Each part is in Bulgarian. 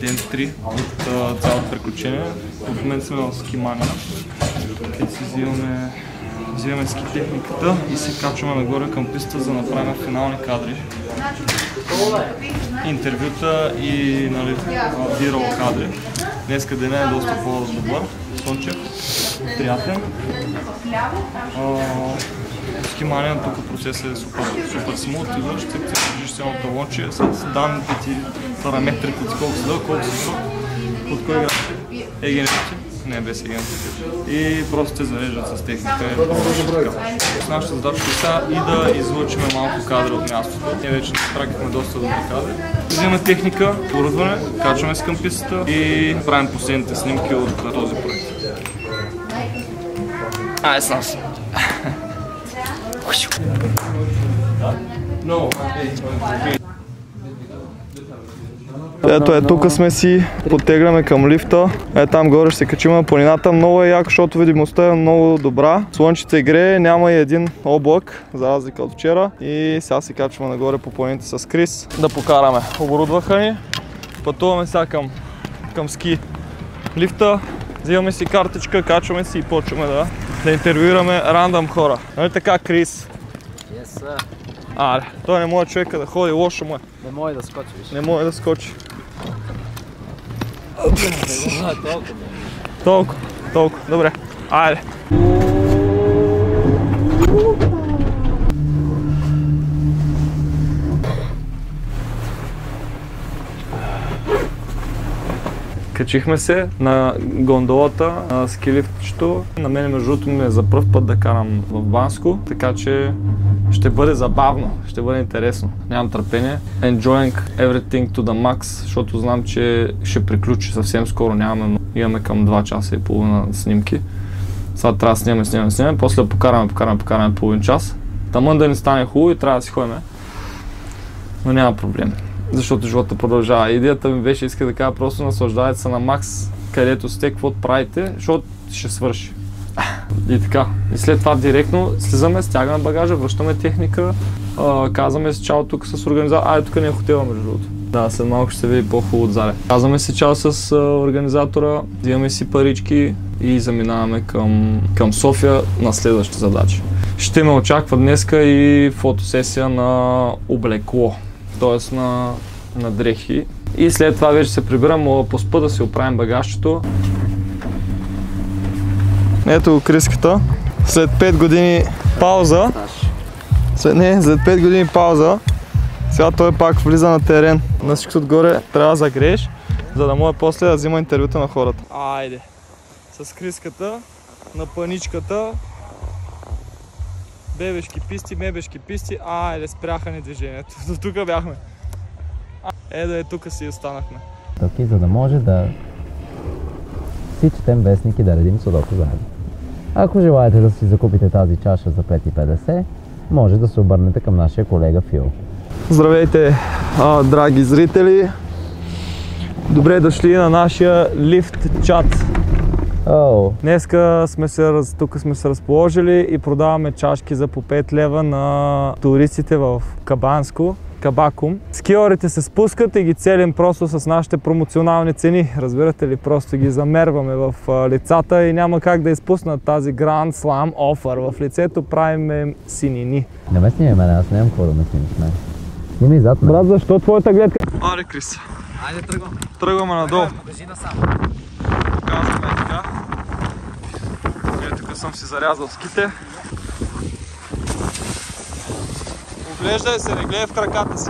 ден 3 от цялото приключение. В момента сме в Скимания, където си взимаме ски техниката и се качваме нагоре към пистата, за да направим финални кадри. Интервюта и бирал кадри. Днеска денят е доста по-добър, слънчев, приятен. Скимания тук процесът е супер смут, идваш, ще движиш цялото лонче с данните ти параметри, под колко си дълг, колко си шок, под кой град егенетите, не без егенетите, и просто те зареждат с техника. Нашата задача е сега и да излъчим малко кадри от мястото. Ние вече направихме доста добри кадри. Взимаме техника, оборудване, качваме с към пистата и правим последните снимки от този проект. Айде с нас! Ето тук сме си, подтегляме към лифта. Там горе ще се качим на планината. Много е яко, защото видимостта е много добра. Слънчето грее, няма и един облак, за разлика от вчера. И сега се качваме нагоре по планините с Крис да покараме. Оборудваха ни. Пътуваме сега към ски лифта. Взимаме си картичка, качваме си и почваме да интервюираме рандъм хора. Нали така, Крис? Yes, Аре, той не може човека да ходи, лошо му е. Не може да скочи, виж. Не може да скочи. Толкова. Толкова, добре. Айде. Качихме се на гондолата, на скилифтчето. На мен между другото ми е за пръв път да карам в Банско, така че ще бъде забавно, ще бъде интересно. Нямам търпение. Enjoying everything to the max, защото знам, че ще приключи съвсем скоро. Имаме към 2 часа и половина снимки. Сега трябва да снимаме, после да покараме половин час. Тамън да ни стане хубаво и трябва да си ходим. Но няма проблем, защото живота продължава. Идеята ми беше, иска да кажа, просто наслаждайте се на макс, където сте, каквото правите, защото ще свърши. И така. И след това директно слизаме, стягаме багажа, връщаме техника, казваме си чао тук с организатора. Тук не е хотела между другото. Да, след малко ще се види по-хубаво отзаде. Казваме си чао с организатора, взимаме си парички и заминаваме към София на следващите задачи. Ще ме очаква днеска и фотосесия на облекло, т.е. на дрехи. И след това вече се прибирам, мога поспа да си оправим багажчето. Ето го Криската. След 5 години пауза. След 5 години пауза. Сега той пак влиза на терен. На всичко отгоре трябва да загрееш, за да може после да взима интервюта на хората. Айде! С Криската, на паничката. Бебешки писти, мебешки писти. Айде, спряха ни движението. До тук бяхме. Тук си останахме. Токи, за да може да си четем вестник и да редим Судоку заедно. Ако желаете да си закупите тази чаша за 5,50, може да се обърнете към нашия колега Фил. Здравейте, драги зрители! Добре дошли на нашия лифт чат. Днеска тук сме се разположили и продаваме чашки за по 5 лева на туристите в Кабанско. Кабакум. Скиорите се спускат и ги целим просто с нашите промоционални цени. Разбирате ли, просто ги замерваме в лицата и няма как да изпуснат тази Grand Slam offer. В лицето правим синини. Не ме снимай мене, аз нямам какво да ме снимаш мен. Снимай зад мен. Брат, защо твоята гледка? Аре, Крис. Айде тръгвам. Тръгваме надолу. Покажи насам. Показваме така. Тук съм си зарязал ските. Оглеждай се, не гледай в краката си.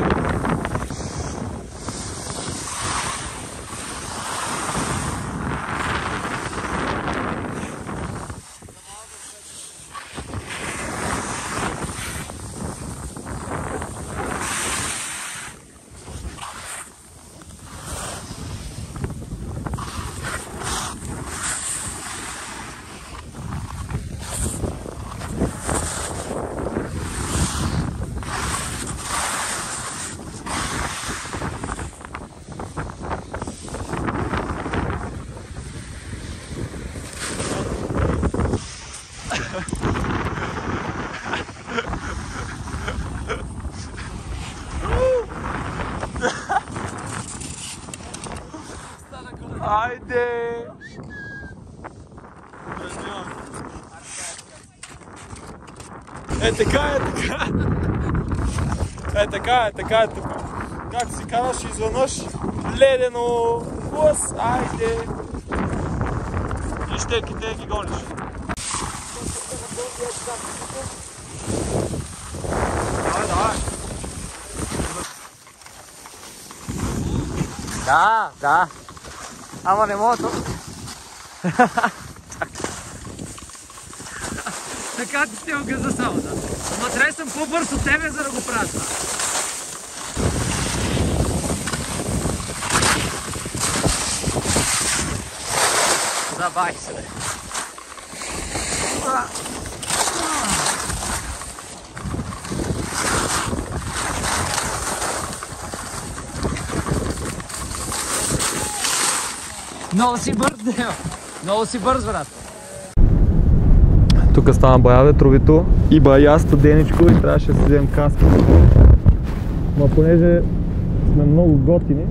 Айде! Така. Така. Както си караш изведнъж, ледено, глас, айде! И щеките ги гониш. Давай. Да. Ама не мога тук. Така ти ще огъза само, да. Ама трябва да съм по-бърз от тебе, за да го правя това. Забай се, бе. Много си бърз, Део. Много си бърз, брат. Тук стана бая ветровито и бая студеничко и трябваше да си вземем каска. Но понеже сме много готини,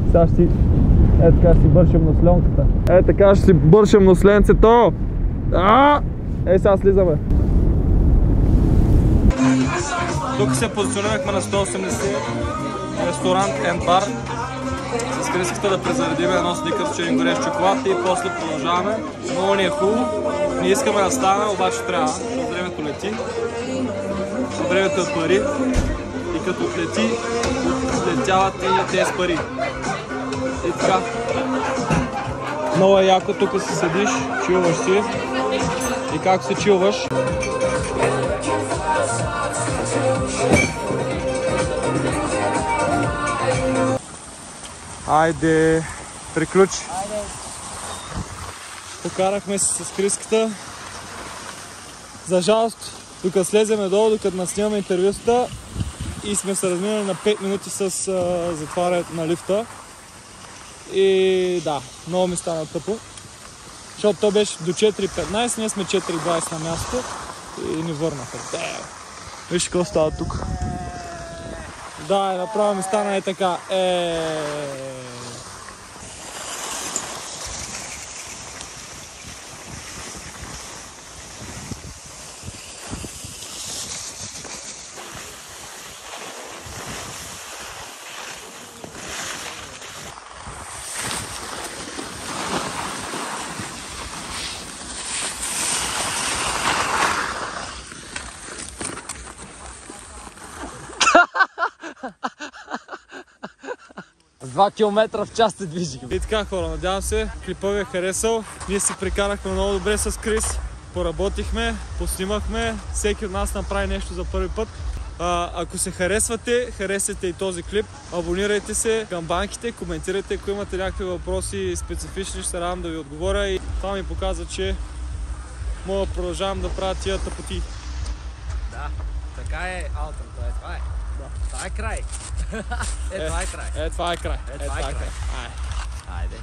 сега ще си... така ще си бършем нослёнката. Така ще си бършем носленцето! Сега слизаме. Тук се позиционирахме на 180 ресторант and бар. С Криската да презаредим едно сникърче и горещ чоколад и после продължаваме. Много ни е хубаво. Ние искаме да ставаме, обаче трябва. Времето лети. Времето е пари. И като отлети, отлетяват и тези пари. И така. Много е яко, тук си седиш, чилваш си. И как се чилваш? Айде, приключи. Покарахме се с Криската. За жалост, тук слеземе долу, докато наснимаме интервюста и сме се разминали на 5 минути с затварянето на лифта. И да, много ми стана тъпо. Защото то беше до 4.15, ние сме 4.20 на място и ни върнаха. Виж какво става тук. Да, направо ми стана и така. С 2 км в час се движихме. И така, хора, надявам се, клипът ви е харесал. Ние си прекарахме много добре с Крис. Поработихме, поснимахме. Всеки от нас направи нещо за първи път. Ако се харесвате, харесайте и този клип. Абонирайте се към банките, коментирайте, ако имате някакви въпроси специфични, ще се радвам да ви отговоря. И това ми показва, че мога да продължавам да правя тия тъпоти. Да, така е аутрото, това е. Това е край. Това е край. Това е край. Това е край. Айде.